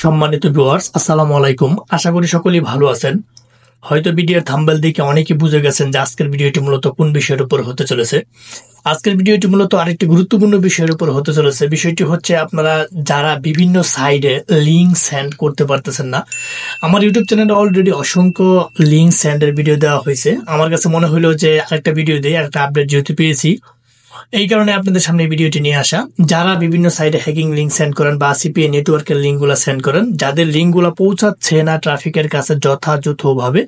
সম্মানিত ভিউয়ার্স, আসসালামু আলাইকুম। আশা করি সকলেই ভালো আছেন। হয়তো ভিডিওর থাম্বনেল দেখে অনেকেই বুঝে গেছেন যে আজকের ভিডিওটি মূলত কোন বিষয়ের উপর হতে চলেছে। আজকের ভিডিওটি মূলত আরেকটি গুরুত্বপূর্ণ বিষয়ের উপর হতে চলেছে। বিষয়টি হচ্ছে আপনারা যারা বিভিন্ন সাইডে লিঙ্ক সেন্ড করতে পারতেছেন না। আমার ইউটিউব চ্যানেলে অলরেডি অসংখ্য লিঙ্ক সেন্ডের ভিডিও দেওয়া হয়েছে। আমার কাছে মনে হলো যে আরেকটা ভিডিও দিয়ে একটা আপডেট যেহেতু পেয়েছি, এই কারণে আপনাদের সামনে ভিডিওটি নিয়ে আসা। যারা বিভিন্ন সাইটে হ্যাকিং লিঙ্ক সেন্ড করেন বা সিপিএ নেটওয়ার্কের লিঙ্কগুলো সেন্ড করেন, যাদের লিঙ্কগুলো পৌঁছাচ্ছে না ট্রাফিকের কাছে যথাযথভাবে,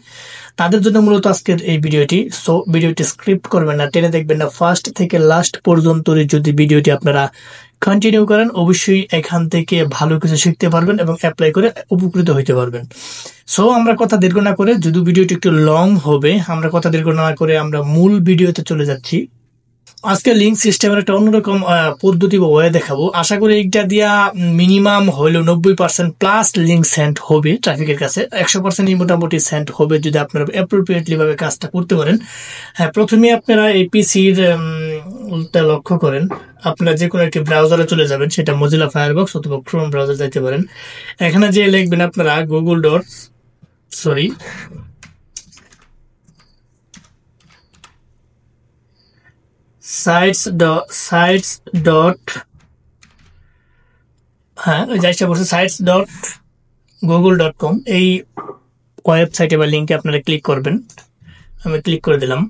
তাদের জন্য মূলত আজকের এই ভিডিওটি। সো ভিডিওটি স্ক্রিপ্ট করবেন না, টেনে দেখবেন না, ফার্স্ট থেকে লাস্ট পর্যন্ত যদি ভিডিওটি আপনারা কন্টিনিউ করেন, অবশ্যই এখান থেকে ভালো কিছু শিখতে পারবেন এবং অ্যাপ্লাই করে উপকৃত হইতে পারবেন। সো আমরা কথা দীর্ঘ না করে, যদি ভিডিওটি একটু লং হবে, আমরা কথা দীর্ঘ না করে আমরা মূল ভিডিওতে চলে যাচ্ছি। আজকে লিঙ্ক সিস্টেমের একটা অন্যরকম পদ্ধতি বা ওয়ে দেখাবো। আশা করি এইটা দিয়া মিনিমাম হইলেও 90% প্লাস লিঙ্ক সেন্ড হবে ট্রাফিকের কাছে। 100% মোটামুটি সেন্ড হবে যদি আপনারা অ্যাপ্রোপ্রিয়েটলি ভাবে কাজটা করতে পারেন। হ্যাঁ, প্রথমে আপনারা এই পিসির লক্ষ্য করেন। আপনারা যে কোনো একটি ব্রাউজারে চলে যাবেন, সেটা মজিলা ফায়ারবক্স অথবা ক্রোম ব্রাউজার যাইতে পারেন। এখানে যে লিখবেন আপনারা sites.google.com এই ওয়েবসাইটে বা লিঙ্কে আপনারা ক্লিক করবেন। আমি ক্লিক করে দিলাম।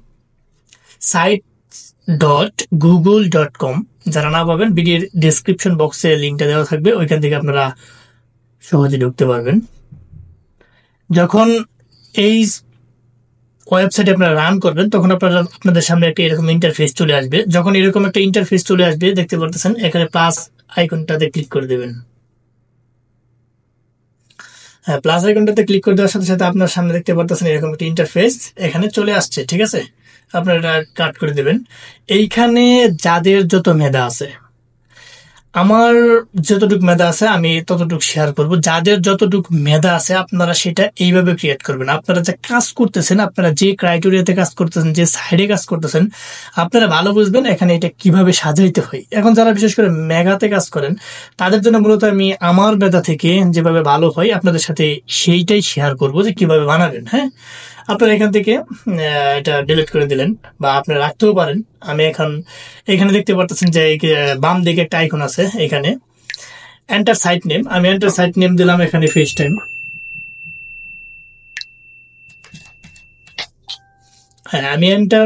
sites.google.com, যারা না পাবেন ভিডিওর ডেসক্রিপশন বক্সে লিঙ্কটা দেওয়া থাকবে, ওইখান থেকে আপনারা সহজে ঢুকতে পারবেন। যখন এই ওয়েবসাইটে আপনারা রান করবেন, তখন আপনাদের সামনে একটা এরকম ইন্টারফেস চলে আসবে। যখন এরকম একটা ইন্টারফেস চলে আসবে, দেখতে পারতেছেন এখানে প্লাস আইকনটাতে ক্লিক করে দেবেন। হ্যাঁ, প্লাস আইকনটাতে ক্লিক করে দেওয়ার সাথে সাথে আপনার সামনে দেখতে পারতেছেন এরকম একটা ইন্টারফেস এখানে চলে আসছে। ঠিক আছে, আপনারা এটা কাট করে দেবেন। এইখানে যাদের যত মেধা আছে, আমার যতটুকু মেধা আছে আমি ততটুকু শেয়ার করব। যাদের যতটুকু মেধা আছে আপনারা সেটা এইভাবে ক্রিয়েট করবেন। আপনারা যে কাজ করতেছেন, আপনারা যে ক্রাইটেরিয়াতে কাজ করতেছেন, যে সাইডে কাজ করতেছেন, আপনারা ভালো বুঝবেন এখানে এটা কিভাবে সাজাইতে হয়। এখন যারা বিশেষ করে মেগাতে কাজ করেন, তাদের জন্য মূলত আমি আমার মেধা থেকে যেভাবে ভালো হয় আপনাদের সাথে সেইটাই শেয়ার করব যে কিভাবে বানাবেন। হ্যাঁ, আপনারা এখান থেকে এটা ডিলিট করে দিলেন বা আপনারা রাখতেও পারেন। আমি এখানে দেখতে পারতেছেন যে বাম দিকে একটা আইকন আছে, এখানে এন্টার সাইট নেম। আমি এন্টার সাইট নেম দিলাম এখানে ফেস টাইম। হ্যাঁ, আমি এন্টার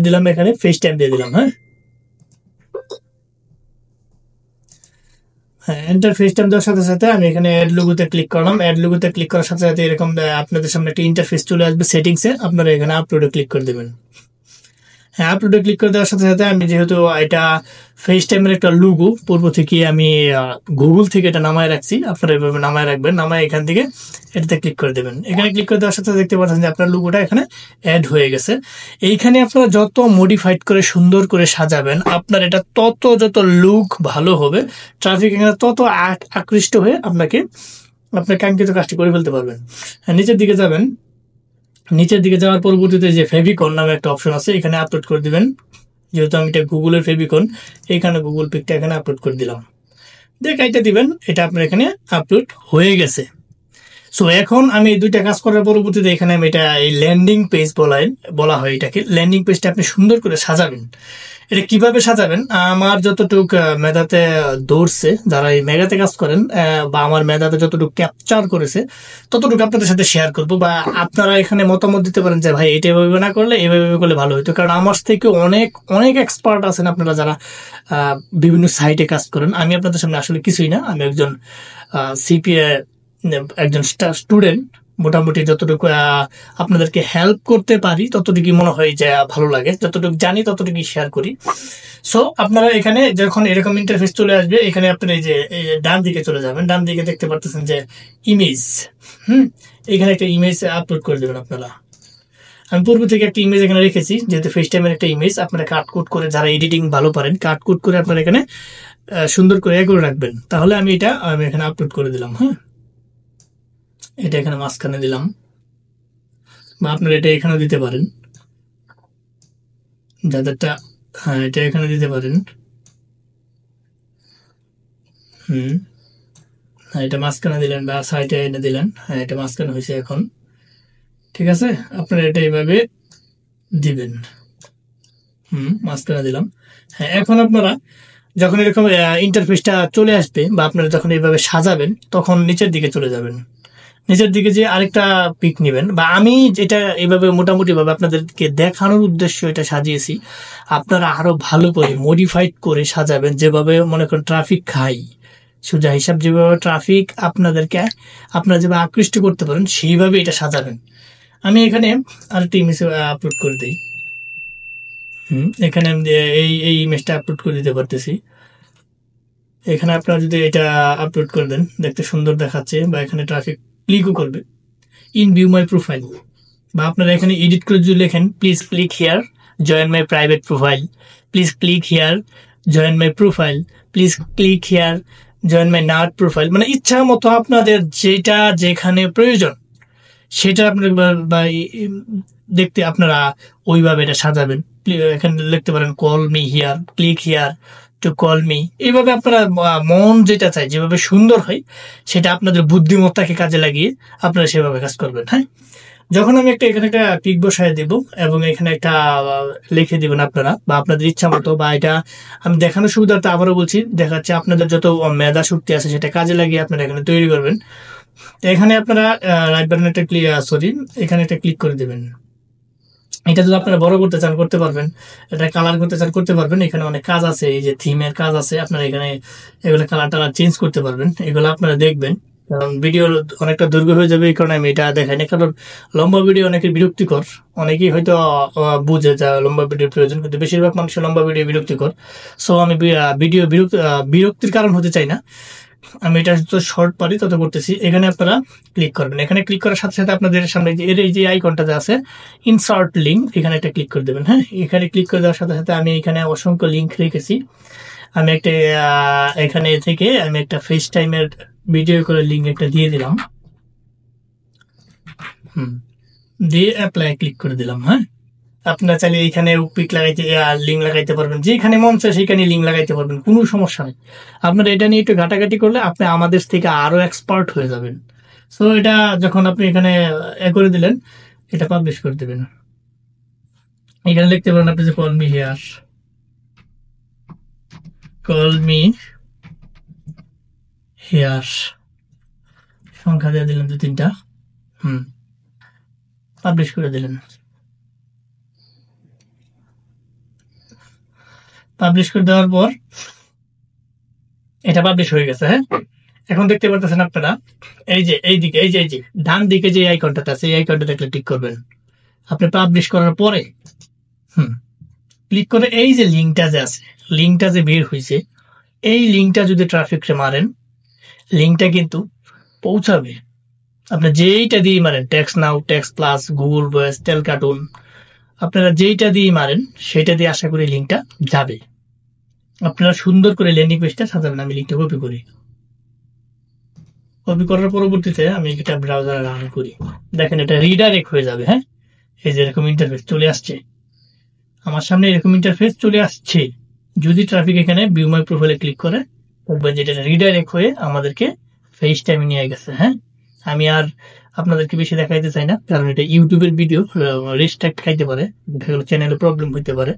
দিলাম এখানে ফেস টাইম দিয়ে দিলাম। হ্যাঁ, এন্টার ফেস টাইম দেওয়ার সাথে সাথে আমি এখানে অ্যাড লোগোতে ক্লিক করলাম। অ্যাড লোগোতে ক্লিক করার সাথে সাথে এরকম আপনাদের সামনে একটা ইন্টারফেস চলে আসবে সেটিংসে। আপনারা এখানে আপলোডে ক্লিক করে দেবেন। হ্যাঁ, আপলোডে ক্লিক করে দেওয়ার সাথে সাথে আমি যেহেতু এটা ফেস টাইমের একটা লোগো পূর্ব থেকে আমি গুগল থেকে এটা নামায় রাখছি, আপনারা এভাবে নামায় রাখবেন। নামায় এখান থেকে এটাতে ক্লিক করে দেবেন। এখানে ক্লিক করে দেওয়ার সাথে দেখতে পাচ্ছেন যে আপনার লোগোটা এখানে অ্যাড হয়ে গেছে। এইখানে আপনারা যত মডিফাইড করে সুন্দর করে সাজাবেন, আপনার এটা যত লুক ভালো হবে, ট্রাফিক এখানে তত আকৃষ্ট হয়ে আপনার কাঙ্ক্ষিত কাজটি করে ফেলতে পারবেন। হ্যাঁ, নিচের দিকে যাবেন। নিচের দিকে যাওয়ার পরবর্তীতে যে ফেভিকন নামে একটা অপশন আছে, এখানে আপলোড করে দিবেন। যেহেতু আমি এটা গুগলের ফেভিকন, এইখানে গুগল পিকটা এখানে আপলোড করে দিলাম। এটা দিবেন, এটা আপনার এখানে আপলোড হয়ে গেছে। সো এখন আমি এই দুইটা কাজ করার পরবর্তীতে এখানে আমি এটা এই ল্যান্ডিং পেজ বলা হয় এটাকে। ল্যান্ডিং পেজটা আপনি সুন্দর করে সাজাবেন। এটা কিভাবে সাজাবেন, আমার যতটুক মেধাতে দৌড়ছে, যারা এই মেগাতে কাজ করেন বা আমার মেধাতে যতটুকু ক্যাপচার করেছে ততটুকু আপনাদের সাথে শেয়ার করবো। বা আপনারা এখানে মতামত দিতে পারেন যে ভাই এটা এভাবে না করলে এভাবে করলে ভালো হতো। কারণ আমার থেকে অনেক অনেক এক্সপার্ট আছেন আপনারা যারা বিভিন্ন সাইটে কাজ করেন। আমি আপনাদের সামনে আসলে কিছুই না, আমি একজন সিপিএ একজন স্টুডেন্ট। মোটামুটি যতটুকু আপনাদেরকে হেল্প করতে পারি ততটুকুই মনে হয় যে ভালো লাগে। যতটুকু জানি ততটুকুই শেয়ার করি। সো আপনারা এখানে যখন এরকম ইন্টারফেস চলে আসবে, এখানে আপনারা এই যে ডান দিকে চলে যাবেন। ডান দিকে দেখতে পারতেছেন যে ইমেজ। এখানে একটা ইমেজ আপলোড করে দেবেন আপনারা। আমি পূর্ব থেকে একটা ইমেজ এখানে রেখেছি, যেহেতু ফেস টাইমের একটা ইমেজ। আপনারা কাটকুট করে, যারা এডিটিং ভালো পারেন, কাটকুট করে আপনারা এখানে সুন্দর করে করে রাখবেন। তাহলে আমি এখানে আপলোড করে দিলাম। হ্যাঁ, এটা এখানে মাঝখানে দিলাম, বা আপনারা এটা এখানে দিতে পারেন যাদেরটা। হ্যাঁ, এটা এখানে দিতে পারেন। হ্যাঁ, এটা মাঝখানে দিলেন বা সাইডে এনে দিলেন, হ্যাঁ এটা মাঝখানে হয়েছে এখন। ঠিক আছে, আপনারা এটা এইভাবে দিবেন। মাঝখানে দিলাম। হ্যাঁ, এখন আপনারা যখন এরকম ইন্টারফেসটা চলে আসবে বা আপনারা যখন এইভাবে সাজাবেন তখন নিচের দিকে চলে যাবেন। নিচের দিকে যে আরেকটা পিক নেবেন, বা আমি যেটা এইভাবে মোটামুটি ভাবে আপনাদেরকে দেখানোর উদ্দেশ্য এটা সাজিয়েছি, আপনারা আরো ভালো করে মডিফাইড করে সাজাবেন, যেভাবে মনে করেন ট্রাফিক খাই সোজা হিসাব, যেভাবে ট্রাফিক আপনারা যেভাবে আকৃষ্ট করতে পারেন সেইভাবে এটা সাজাবেন। আমি এখানে আরেকটা ইমেজ আপলোড করে দিই। এখানে আমি এই ইমেজটা আপলোড করে দিতে পারতেছি। এখানে আপনারা যদি এটা আপলোড করে দেন দেখতে সুন্দর দেখাচ্ছে, বা এখানে ট্রাফিক ক্লিকও করবে। ইন ভিউ মাই প্রোফাইল, বা আপনারা এখানে এডিট করে যদি লেখেন please click here join my private profile, please click here join my profile, please click here join my nut profile, মানে ইচ্ছা মতো আপনাদের যেটা যেখানে প্রয়োজন সেটা আপনার দেখতে আপনারা ওইভাবে এটা সাজাবেন। এখানে লিখতে পারেন call me here, click here to call me. এইভাবে আপনারা মন যেটা চাই যেভাবে সুন্দর হয় সেটা আপনাদের বুদ্ধিমত্তাকে কাজে লাগিয়ে আপনারা সেভাবে কাজ করবেন। হ্যাঁ, যখন আমি এখানে একটা পিক বসায় দেব এবং এখানে একটা লিখে দিবেন আপনারা, বা আপনাদের ইচ্ছা মতো, বা এটা আমি দেখানোর সুবিধার্থে আবারও বলছি, দেখাচ্ছে আপনাদের যত মেধা শক্তি আছে সেটা কাজে লাগিয়ে আপনারা এখানে তৈরি করবেন। এখানে আপনারা রাইট বাটন একটা এখানে একটা ক্লিক করে দেবেন। এটা যদি আপনারা বড় করতে চান করতে পারবেন, এটা কালার করতে চান করতে পারবেন। এখানে অনেক কাজ আছে, এই যে থিমের কাজ আছে, আপনারা এখানে এগুলো কালার টালার চেঞ্জ করতে পারবেন। এগুলো আপনারা দেখবেন, কারণ ভিডিও অনেকটা দৈর্ঘ্য হয়ে যাবে, এই কারণে আমি এটা দেখাই না। কারণ লম্বা ভিডিও অনেকের বিরক্তিকর, অনেকেই হয়তো বুঝে যা লম্বা ভিডিওর প্রয়োজন, কিন্তু বেশিরভাগ মানুষের লম্বা ভিডিও বিরক্তিকর। সো আমি ভিডিও বিরক্তির কারণ হতে চাই না, আমি এটা যত শর্ট পারি তত করতেছি। এখানে আপনারা ক্লিক করবেন, এখানে ক্লিক করার সাথে সাথে আপনাদের সামনে এই যে আইকনটা আছে ইনসার্ট লিঙ্ক, এখানে একটা ক্লিক করে দেবেন। হ্যাঁ, এখানে ক্লিক করে দেওয়ার সাথে সাথে আমি এখানে অসংখ্য লিঙ্ক রেখেছি। আমি একটা এখানে থেকে আমি একটা ফেস টাইমের ভিডিও করে লিঙ্ক একটা দিয়ে দিলাম। দিয়ে অ্যাপ্লাই ক্লিক করে দিলাম। হ্যাঁ, আপনারা চাইলে এখানে পিক লাগাইতে লিঙ্ক লাগাইতে পারবেন, যেখানে মন চায় সেখানে লিঙ্ক লাগাইতে পারবেন, কোনো সমস্যা নেই। আপনারা এটা নিয়ে একটু ঘাটাঘাটি করলে আপনি আমাদের থেকে আরো এক্সপার্ট হয়ে যাবেন। সো এটা যখন আপনি এখানে করে দিলেন, এটা পাবলিশ করে দেবেন। এখানে লিখতে পারেন আপনি যে call me here, call me here, সংখ্যা দিয়ে দিলেন 2-3টা, পাবলিশ করে দিলেন। পাবলিশ করে দেওয়ার পর এটা পাবলিশ হয়ে গেছে। হ্যাঁ, এখন দেখতে পারতেছেন আপনারা এই যে এইদিকে এই যে ডান দিকে যে আইকনটা আছে এই আইকনটাতে ক্লিক করবেন। আপনি পাবলিশ করার পরে ক্লিক করে এই যে লিঙ্কটা যে আছে, লিঙ্কটা যে বের হয়েছে, এই লিঙ্কটা যদি ট্রাফিককে মারেন, লিঙ্কটা কিন্তু পৌঁছাবে। আপনি যেইটা দিয়ে মারেন, টেক্সট নাও, টেক্সট প্লাস, গুগল ভয়েস, টেল কার্টুন, আপনারা যেইটা দিয়ে মারেন সেটা দিয়ে আশা করি লিঙ্কটা যাবে। আপনারা সুন্দর করে ল্যান্ডিং পেজটা সাজাবেন। আমি লিঙ্কটা কপি করি, কপি করার পরবর্তীতে আমি এটা ব্রাউজারে রান করি। দেখেন এটা রিডাইরেক্ট হয়ে যাবে। হ্যাঁ, এই যে এরকম ইন্টারফেস চলে আসছে আমার সামনে, এরকম ইন্টারফেস চলে আসছে। যদি ট্রাফিক এখানে ভিউ মাই প্রোফাইলে ক্লিক করে দেখবেন যেটা রিডাইরেক্ট হয়ে আমাদেরকে ফেস টাইমে নিয়ে গেছে। হ্যাঁ, আমি আর আপনাদেরকে বেশি দেখাইতে চাই না, কারণ এটা ইউটিউবের ভিডিও, রেস্ট্রিক্ট খাইতে পারে, চ্যানেলে প্রবলেম হইতে পারে,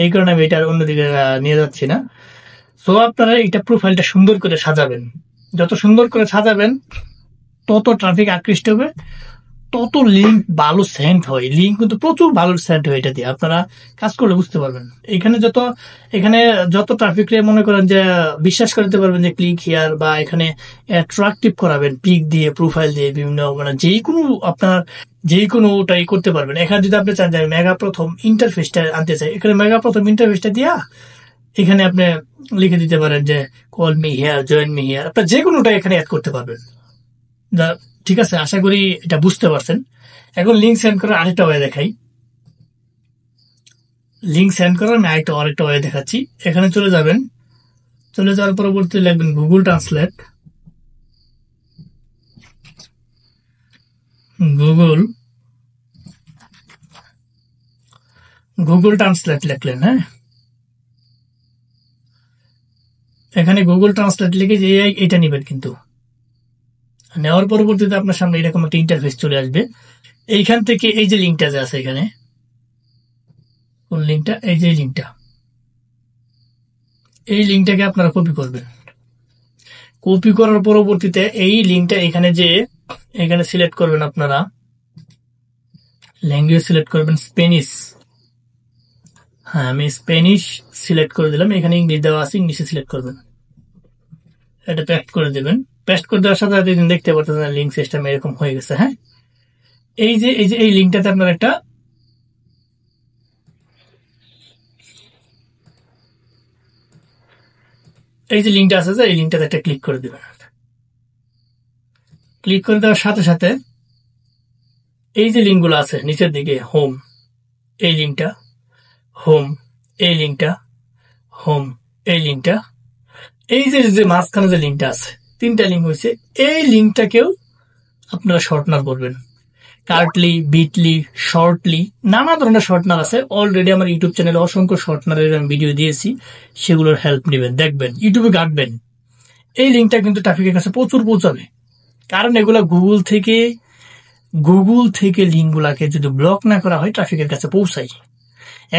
এই কারণে আমি এটা অন্যদিকে নিয়ে যাচ্ছি না। সো আপনারা এটা প্রোফাইলটা সুন্দর করে সাজাবেন, যত সুন্দর করে সাজাবেন তত ট্রাফিক আকৃষ্ট হবে, তত লিঙ্ক ভালো সেন্ড হয়। লিঙ্ক কিন্তু প্রচুর ভালো সেন্ড হয়, এটা দিয়ে আপনারা কাজ করলে বুঝতে পারবেন। এখানে যত ট্রাফিক রে মনে করেন যে বিশ্বাস করতে পারবেন যে ক্লিক হিয়ার, বা এখানে অ্যাট্রাকটিভ করাবেন পিক দিয়ে, প্রোফাইল দিয়ে, বিভিন্ন মানে যেই কোনোটাই করতে পারবেন। এখানে যদি আপনি চান যে মেগা প্রথম ইন্টারফেসটা আনতে চাই, এখানে মেগা প্রথম ইন্টারফেসটা দিয়া এখানে আপনি লিখে দিতে পারেন যে call me here, join me here, আপনার যে কোনোটা এখানে অ্যাড করতে পারবেন। ঠিক আছে, আশা করি এটা বুঝতে পারছেন। এখন লিঙ্ক সেন্ড করার আরেকটা ওয়ে দেখাই। লিঙ্ক সেন্ড করার আমি আরেকটা ওয়ে দেখাচ্ছি। এখানে চলে যাবেন, চলে যাওয়ার পরবর্তী লিখবেন গুগল ট্রান্সলেট, গুগল ট্রান্সলেট লিখলেন। হ্যাঁ, এখানে গুগল ট্রান্সলেট লিখে যে এটা নিবেন, কিন্তু নেওয়ার পরবর্তীতে আপনার সামনে এরকম একটা ইন্টারফেস চলে আসবে। এইখান থেকে এই যে লিঙ্কটা যে আছে এখানে, কোন লিঙ্কটা, এই যে লিঙ্কটা, এই লিঙ্কটাকে আপনারা কপি করবেন। কপি করার পরবর্তীতে এই লিঙ্কটা এখানে যে এখানে সিলেক্ট করবেন, আপনারা ল্যাঙ্গুয়েজ সিলেক্ট করবেন স্প্যানিশ। হ্যাঁ, আমি স্প্যানিশ সিলেক্ট করে দিলাম, এখানে ইংলিশ দেওয়া আছে, ইংলিশে সিলেক্ট করবেন, এটা পেস্ট করে দেবেন। পেস্ট করে দেওয়ার সাথে সাথে দেখতে পাচ্ছেন লিঙ্ক সিস্টেম এরকম হয়ে গেছে। হ্যাঁ, এই যে এই লিঙ্কটাতে আপনার একটা এই যে লিঙ্কটা আছে, এই লিঙ্কটাতে একটা ক্লিক করে দেবেন। ক্লিক করে দেওয়ার সাথে সাথে এই যে লিঙ্কগুলো আছে নিচের দিকে, হোম, এই লিঙ্কটা, হোম, এই লিঙ্কটা, হোম, এই লিঙ্কটা, এই যে মাঝখানে যে লিঙ্কটা আছে, 3টা লিঙ্ক হয়েছে, এই লিঙ্কটাকেও আপনারা শর্টনার করবেন। কার্টলি, বিটলি, শর্টলি, নানা ধরনের শর্টনার আছে। অলরেডি আমার ইউটিউব চ্যানেলে অসংখ্য শর্টনারের আমি ভিডিও দিয়েছি, সেগুলোর হেল্প নেবেন, দেখবেন, ইউটিউবে ঘাটবেন। এই লিঙ্কটা কিন্তু ট্রাফিকের কাছে প্রচুর পৌঁছাবে, কারণ এগুলা গুগল থেকে লিঙ্কগুলাকে যদি ব্লক না করা হয় ট্রাফিকের কাছে পৌঁছায়।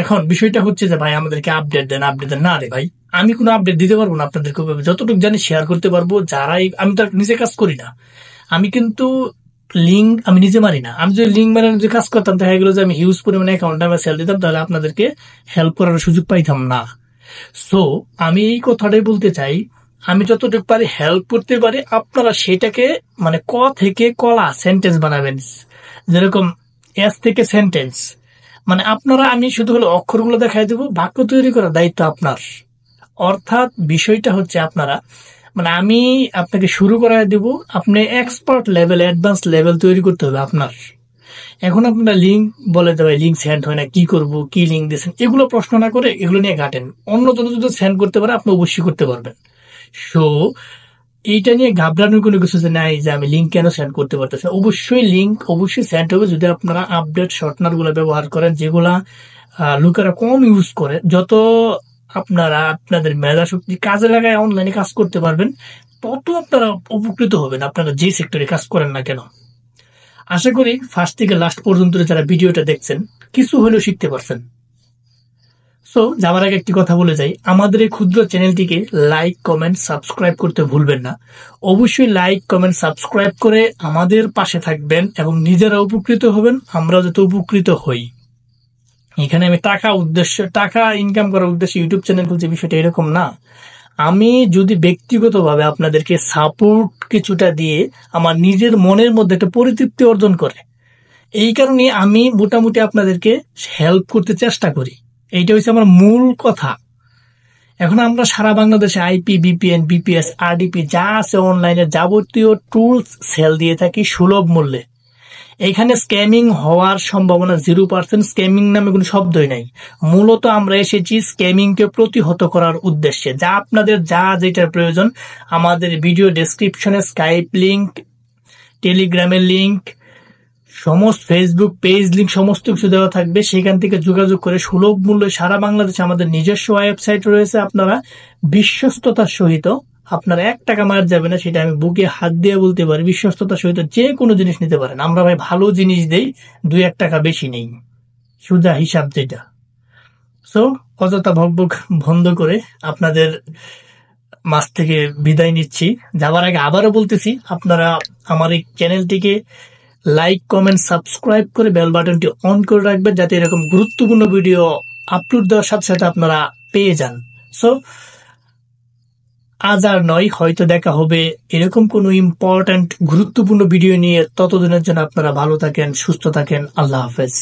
এখন বিষয়টা হচ্ছে যে ভাই আমাদেরকে আপডেট দেন, না রে ভাই, আমি কোনো আপডেট দিতে পারবো না আপনাদেরকে। যতটুকু জানি শেয়ার করতে পারবো। যারাই, আমি তো নিজে কাজ করি না, আমি কিন্তু লিঙ্ক আমি নিজে মারি না। আমি যদি লিঙ্ক মারানোর যে কাজ করতাম, দেখা গেলো যে আমি হিউজ পরিমাণে অ্যাকাউন্টে আমি সেল দিতাম, তাহলে আপনাদেরকে হেল্প করার সুযোগ পাইতাম না। সো আমি এই কথাটাই বলতে চাই, আমি যতটুকু পারি হেল্প করতে পারি, আপনারা সেটাকে মানে ক থেকে কলা সেন্টেন্স বানাবেন, যেরকম এস থেকে সেন্টেন্স, মানে আপনারা, আমি শুধু হলো অক্ষরগুলো দেখাই দেবো, বাক্য তৈরি করার দায়িত্ব আপনার। অর্থাৎ বিষয়টা হচ্ছে আপনারা, মানে আমি আপনাকে শুরু করাই দেব, আপনি এক্সপার্ট লেভেল, অ্যাডভান্স লেভেল তৈরি করতে হবে আপনার। এখন আপনারা লিঙ্ক বলে দেবে, লিঙ্ক সেন্ড হয় না, কি করব, কি লিঙ্ক দিয়েছেন, এগুলো প্রশ্ন না করে এগুলো নিয়ে ঘাটেন। অন্য জন যদি সেন্ড করতে পারে, আপনি অবশ্যই করতে পারবেন। সো এইটা নিয়ে ঘাবড়ানোর কোনো কিছু নাই যে আমি লিঙ্ক কেন সেন্ড করতে পারতেছি। অবশ্যই লিঙ্ক অবশ্যই সেন্ড হবে যদি আপনারা আপডেট শর্টনার গুলো ব্যবহার করেন, যেগুলা লোকেরা কম ইউজ করে। যত আপনারা আপনাদের মেধা শক্তি কাজে লাগায় অনলাইনে কাজ করতে পারবেন, তত আপনারা উপকৃত হবেন, আপনারা যে সেক্টরে কাজ করেন না কেন। আশা করি ফার্স্ট থেকে লাস্ট পর্যন্ত যারা ভিডিওটা দেখছেন কিছু হলেও শিখতে পারছেন। সো যাওয়ার আগে একটি কথা বলে যাই, আমাদের এই ক্ষুদ্র চ্যানেলটিকে লাইক, কমেন্ট, সাবস্ক্রাইব করতে ভুলবেন না। অবশ্যই লাইক, কমেন্ট, সাবস্ক্রাইব করে আমাদের পাশে থাকবেন এবং নিজেরা উপকৃত হবেন, আমরাও যাতে উপকৃত হই। এখানে আমি টাকা ইনকাম করার উদ্দেশ্যে ইউটিউব চ্যানেল খুলছি, বিষয়টা এরকম না। আমি যদি ব্যক্তিগতভাবে আপনাদেরকে সাপোর্ট কিছুটা দিয়ে আমার নিজের মনের মধ্যে একটা পরিতৃপ্তি অর্জন করে, এই কারণে আমি মোটামুটি আপনাদেরকে হেল্প করতে চেষ্টা করি। এইটা হচ্ছে আমার মূল কথা। এখন আমরা সারা বাংলাদেশে আইপি, ভিপিএন, বিপিএস, আরডিপি যা আছে অনলাইনে যাবতীয় টুলস সেল দিয়ে থাকি সুলভ মূল্যে। এখানে স্ক্যামিং হওয়ার সম্ভাবনা 0%। স্ক্যামিং নামে কোনো শব্দই নাই। মূলত আমরা এসেছি স্ক্যামিং কে প্রতিহত করার উদ্দেশ্যে। যা আপনাদের যেটার প্রয়োজন, আমাদের ভিডিও ডেসক্রিপশনে স্কাইপ লিংক, টেলিগ্রামের লিংক, সমস্ত ফেসবুক পেজ লিংক, সমস্ত কিছু দেওয়া থাকবে। সেখান থেকে যোগাযোগ করে সুলভ মূল্যে সারা বাংলাদেশে আমাদের নিজস্ব ওয়েবসাইট রয়েছে। আপনারা বিশ্বস্ততার সহিত, আপনারা 1 টাকা মার যাবে না, সেটা আমি বুকে হাত দিয়ে বলতে পারি, বিশ্বস্ততার সহিত যে কোনো জিনিস নিতে পারেন। আমরা ভাই ভালো জিনিস দেই, 2-1 টাকা বেশি নেই, সোজা হিসাব যেটা। সো অযথা ভগভগ বন্ধ করে আপনাদের মাছ থেকে বিদায় নিচ্ছি। যাওয়ার আগে আবারও বলতেছি, আপনারা আমার এই চ্যানেলটিকে লাইক, কমেন্ট, সাবস্ক্রাইব করে বেল বাটনটি অন করে রাখবেন, যাতে এরকম গুরুত্বপূর্ণ ভিডিও আপলোড দেওয়ার সাথে সাথে আপনারা পেয়ে যান। সো আজ আর নয়, হয়তো দেখা হবে এরকম কোনো ইম্পর্ট্যান্ট গুরুত্বপূর্ণ ভিডিও নিয়ে। ততদিনের জন্য আপনারা ভালো থাকেন, সুস্থ থাকেন। আল্লাহ হাফেজ।